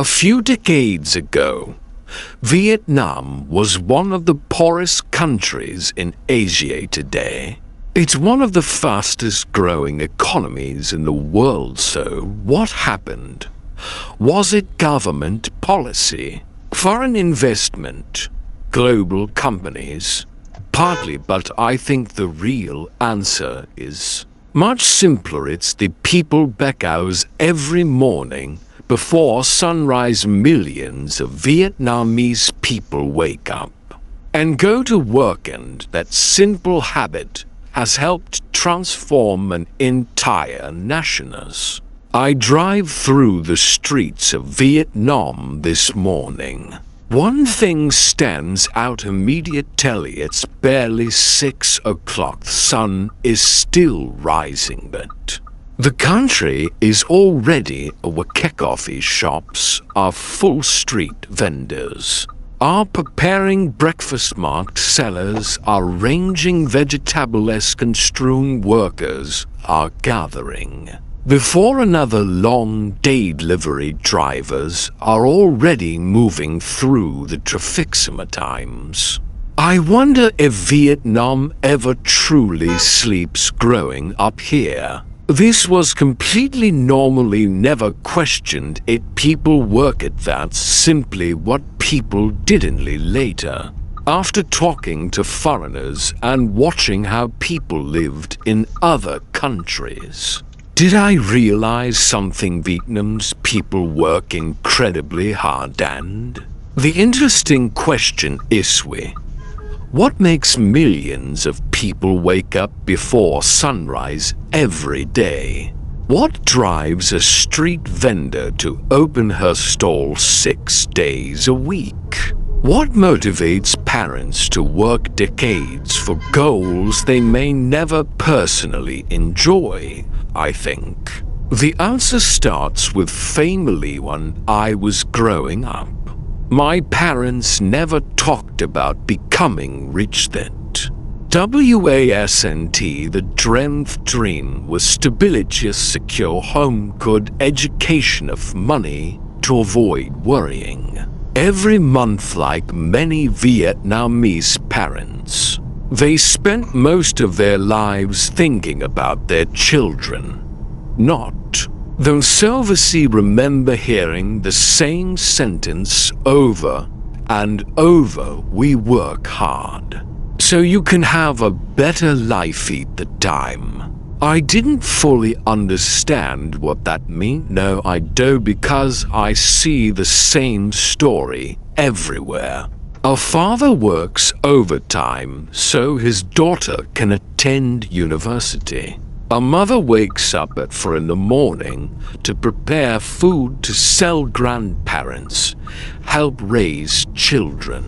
few decades ago, Vietnam was one of the poorest countries in Asia today. It's one of the fastest growing economies in the world, so what happened? Was it government policy, foreign investment, global companies? Partly, but I think the real answer is much simpler. It's the people because every morning before sunrise, millions of Vietnamese people wake up and go to work, and that simple habit has helped transform an entire nations. I drive through the streets of Vietnam this morning. One thing stands out immediately. It's barely 6 o'clock. The sun is still rising, but the country is already awake. Coffee shops are full, street vendors are preparing breakfast, market sellers are arranging vegetables, construction workers are gathering. Before another long day, delivery drivers are already moving through the traffic. Sometimes I wonder if Vietnam ever truly sleeps. Growing up here, this was completely normally never questioned it. People work at that's simply what people didn't. Later, after talking to foreigners and watching how people lived in other countries, did I realize something? Vietnam's people work incredibly hard, and the interesting question is what makes millions of people wake up before sunrise every day? What drives a street vendor to open her stall 6 days a week? What motivates parents to work decades for goals they may never personally enjoy? I think the answer starts with family. When I was growing up, my parents never talked about becoming rich. That wasn't the dream was stability, a secure home, good education, of money to avoid worrying every month. Like many Vietnamese parents, they spent most of their lives thinking about their children, not themselves. Remember hearing the same sentence over and over: we work hard so you can have a better life. At the time, I didn't fully understand what that meant. No, I do, because I see the same story everywhere. A father works overtime so his daughter can attend university. A mother wakes up at 4 in the morning to prepare food to sell. Grandparents help raise children,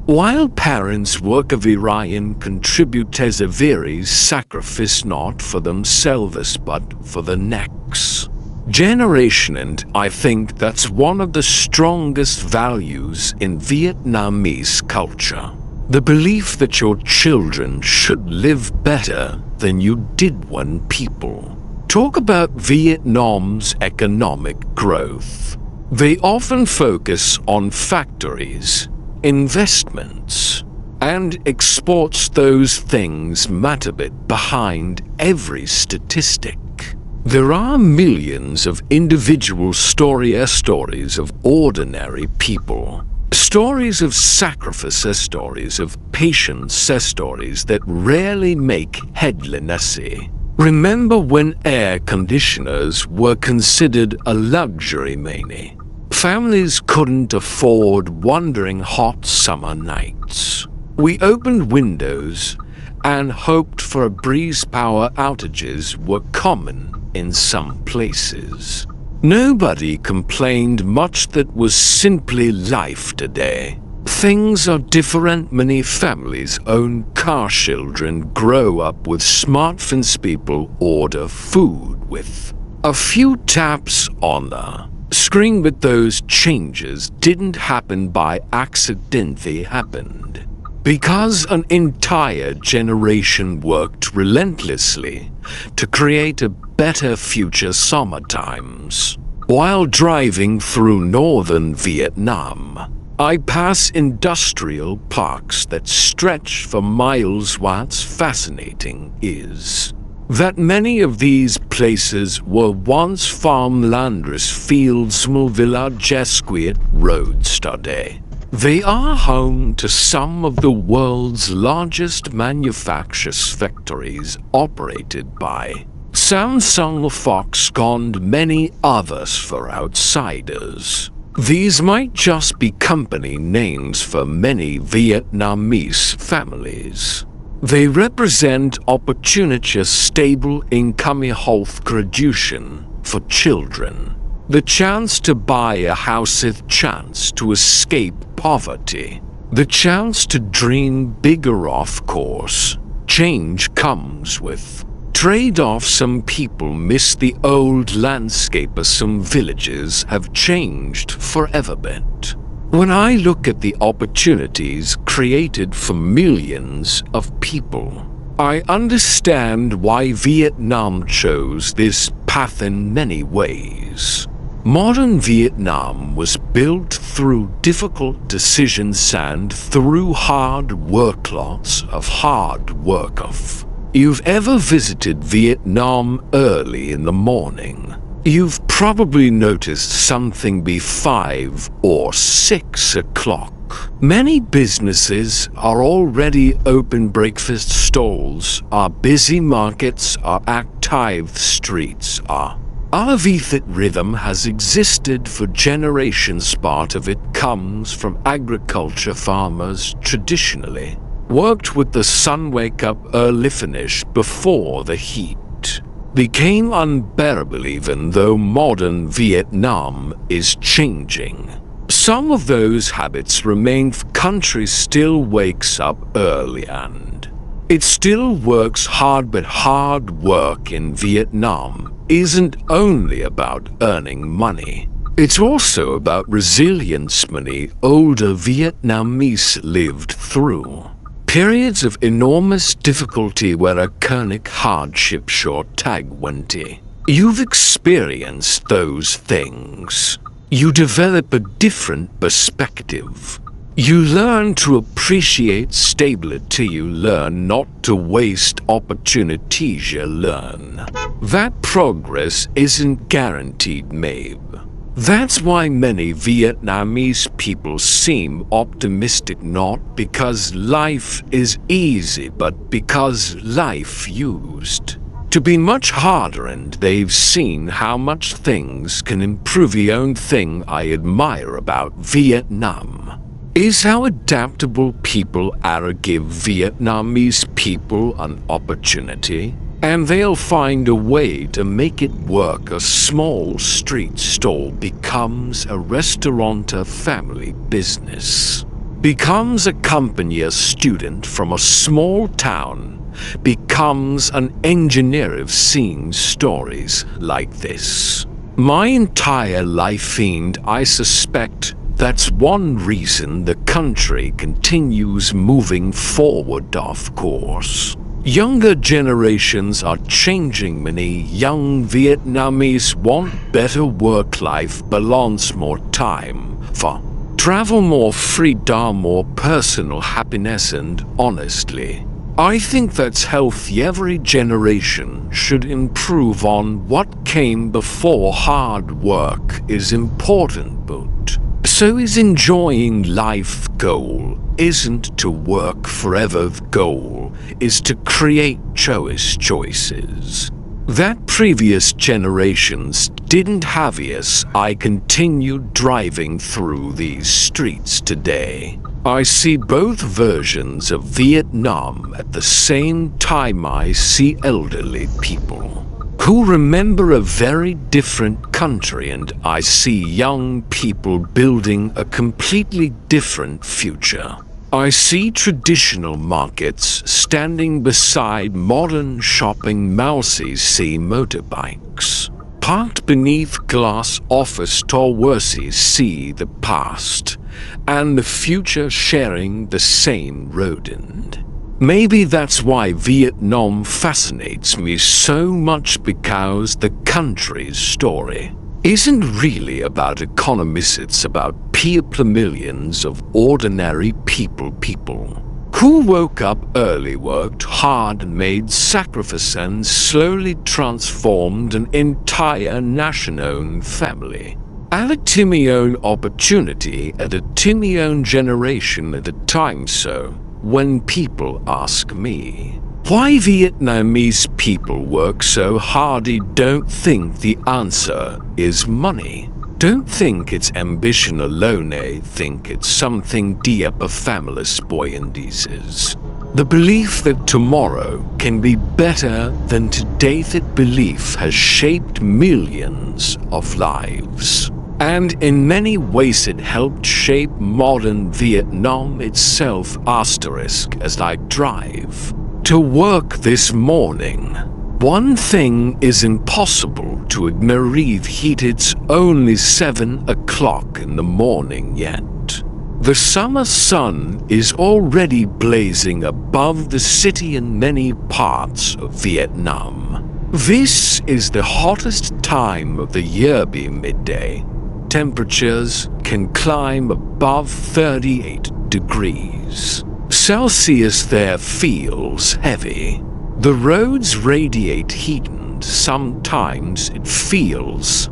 while parents work a variety contribute as a very sacrifice, not for themselves but for the next generation. And I think that's one of the strongest values in Vietnamese culture. The belief that your children should live better than you did. When people talk about Vietnam's economic growth, they often focus on factories, investments, and exports. Those things matter, but behind every statistic, there are millions of individual stories of ordinary people. Stories of sacrifice, stories of patience, stories that rarely make headlines. Remember when air conditioners were considered a luxury? Many families couldn't afford wandering hot summer nights. We opened windows and hoped for a breeze. Power outages were common in some places. Nobody complained much. That was simply life. Today, things are different. Many families own car, children grow up with smartphones, people order food with a few taps on the screen. But those changes didn't happen by accident. They happened because an entire generation worked relentlessly to create a better future. Sometimes While driving through northern Vietnam, I pass industrial parks that stretch for miles. What's fascinating is that many of these places were once farmlands, fields, small villages, road study. They are home to some of the world's largest manufacturing factories operated by Samsung, Foxconn, many others for outsiders. These might just be company names for many Vietnamese families. They represent opportunity, stable income, health graduation for children, the chance to buy a house, the chance to escape poverty, the chance to dream bigger. Of course, change comes with trade-offs. Some people miss the old landscape, as some villages have changed forever. But when I look at the opportunities created for millions of people, I understand why Vietnam chose this path in many ways. Modern Vietnam was built through difficult decisions and through hard work. Lots of hard work. If you've ever visited Vietnam early in the morning, you've probably noticed something be 5 or 6 o'clock. Many businesses are already open, breakfast stalls are busy, markets are active, streets are alive. That rhythm has existed for generations. Part of it comes from agriculture. Farmers traditionally worked with the sun, wake up early, finish before the heat became unbearable. Even though modern Vietnam is changing, some of those habits remain. Country still wakes up early and it still works hard, but hard work in Vietnam isn't only about earning money. It's also about resilience. Many older Vietnamese lived through periods of enormous difficulty where economic hardship, short tag 20. You've experienced those things. You develop a different perspective. You learn to appreciate stability. You learn not to waste opportunities. You learn that progress isn't guaranteed, maybe. That's why many Vietnamese people seem optimistic, not because life is easy, but because life used to be much harder, and they've seen how much things can improve. The only thing I admire about Vietnam is how adaptable people are. Give Vietnamese people an opportunity, and they'll find a way to make it work. A small street stall becomes a restaurant, a family business becomes a company, a student from a small town becomes an engineer. I've seen stories like this my entire life, and I suspect that's one reason the country continues moving forward. Of course, younger generations are changing. Many young Vietnamese want better work-life balance, more time for travel, more freedom, more personal happiness, and honestly, I think that's healthy. Every generation should improve on what came before. Hard work is important, but so is enjoying life. The goal isn't to work forever. The goal is to create choices that previous generations didn't have. Yes, I continue driving through these streets today. I see both versions of Vietnam at the same time. I see elderly people who remember a very different country, and I see young people building a completely different future. I see traditional markets standing beside modern shopping malls. I see motorbikes parked beneath glass office towers. See the past and the future sharing the same road, and maybe that's why Vietnam fascinates me so much, because the country's story isn't really about economists, it's about people, millions of ordinary people who woke up early, worked hard, and made sacrifice and slowly transformed an entire nation-owned family. At a Timmy-owned opportunity, at a Timmy-owned generation at a time. So, when people ask me why Vietnamese people work so hard, I don't think the answer is money. Don't think it's ambition alone, I think it's something deeper, families, boy, and diseases. The belief that tomorrow can be better than today, that belief has shaped millions of lives. And in many ways it helped shape modern Vietnam itself. Asterisk as I drive to work this morning. One thing is impossible to ignore. It's only 7 o'clock in the morning yet. The summer sun is already blazing above the city in many parts of Vietnam. This is the hottest time of the year, by midday. Temperatures can climb above 38 degrees Celsius. There feels heavy. The roads radiate heat, and sometimes it feels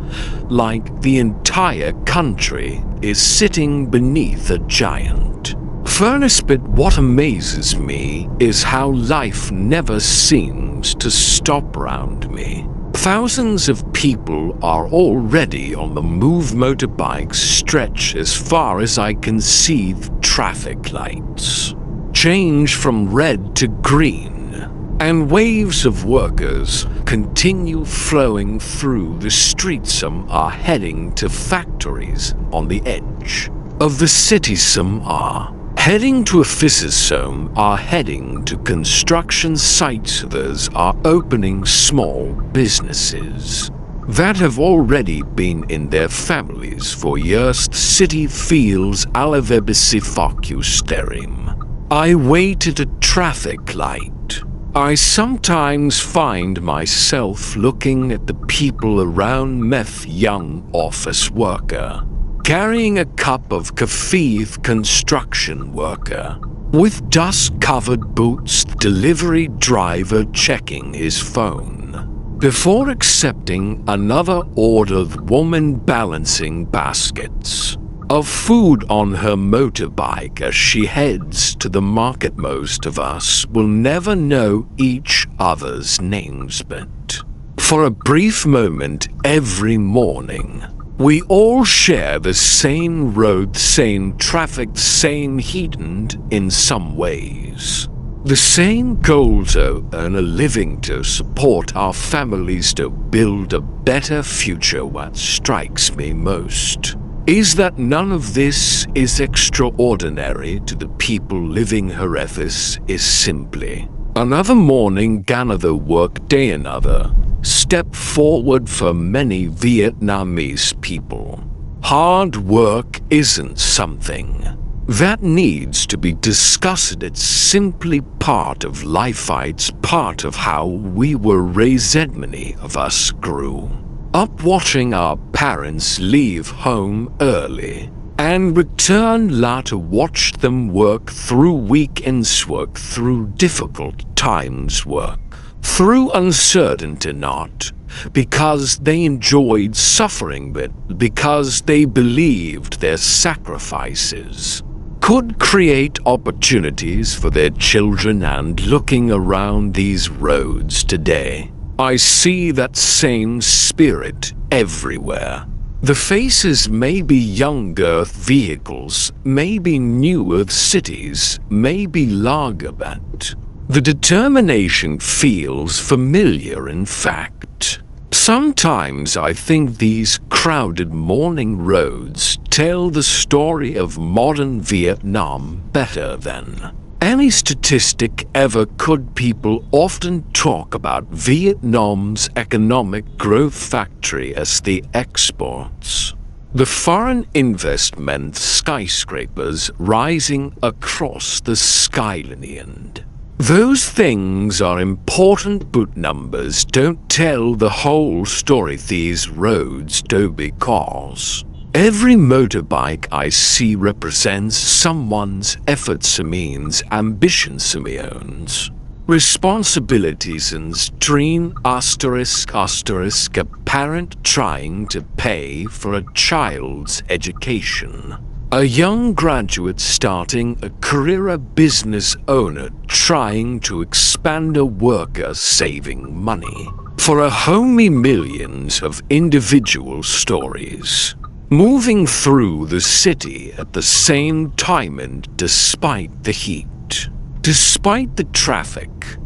like the entire country is sitting beneath a giant furnace. But what amazes me is how life never seems to stop around me. Thousands of people are already on the move. Motorbikes stretch as far as I can see. The traffic lights change from red to green, and waves of workers continue flowing through the streets. Some are heading to factories on the edge of the city. Some are heading to offices. Some are heading to construction sites. Others are opening small businesses that have already been in their families for years. The city feels alivebissifacusterim. I wait at a traffic light. I sometimes find myself looking at the people around me. Young office worker carrying a cup of coffee, construction worker with dust-covered boots, delivery driver checking his phone before accepting another order, the woman balancing baskets of food on her motorbike as she heads to the market. Most of us will never know each other's names, but for a brief moment every morning, we all share the same road, same traffic, same heat, and in some ways, the same goal to earn a living, to support our families, to build a better future. What strikes me most is that none of this is extraordinary to the people living here. This is simply another morning, another work day, another step forward for many Vietnamese people. Hard work isn't something that needs to be discussed. It's simply part of life. It's part of how we were raised. Many of us grew up watching our parents leave home early and return late to watch them work through weekends, work through difficult times, work through uncertainty, not because they enjoyed suffering, but because they believed their sacrifices could create opportunities for their children. And looking around these roads today, I see that same spirit everywhere. The faces may be young Earth vehicles, may be new Earth cities, may be larger, but the determination feels familiar. In fact, sometimes I think these crowded morning roads tell the story of modern Vietnam better than any statistic ever could. People often talk about Vietnam's economic growth factory as the exports, the foreign investment, skyscrapers rising across the skyline, and Those things are important, but numbers don't tell the whole story. These roads do, because every motorbike I see represents someone's efforts, means ambitions, means responsibilities, and strain asterisk asterisk a parent trying to pay for a child's education. A young graduate starting a career, a business owner trying to expand, a worker saving money. For a homey, millions of individual stories moving through the city at the same time, and despite the heat, despite the traffic,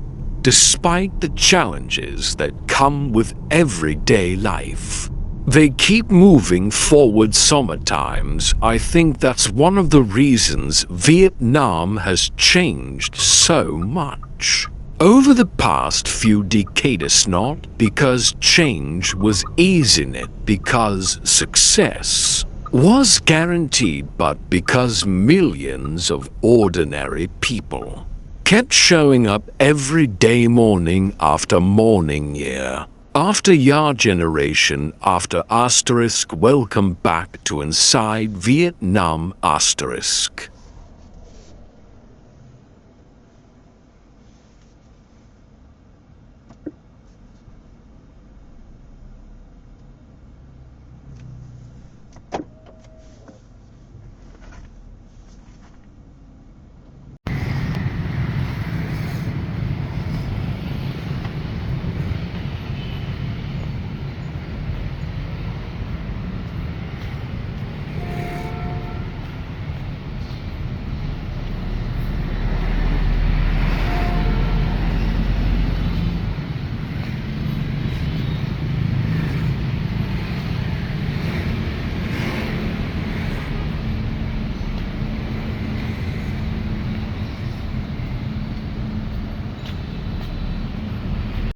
despite the challenges that come with everyday life, they keep moving forward. Sometimes I think that's one of the reasons Vietnam has changed so much over the past few decades, not because change was easy in it, because success was guaranteed, but because millions of ordinary people kept showing up every day, morning after morning, year after year, generation after asterisk. Welcome back to Inside Vietnam asterisk.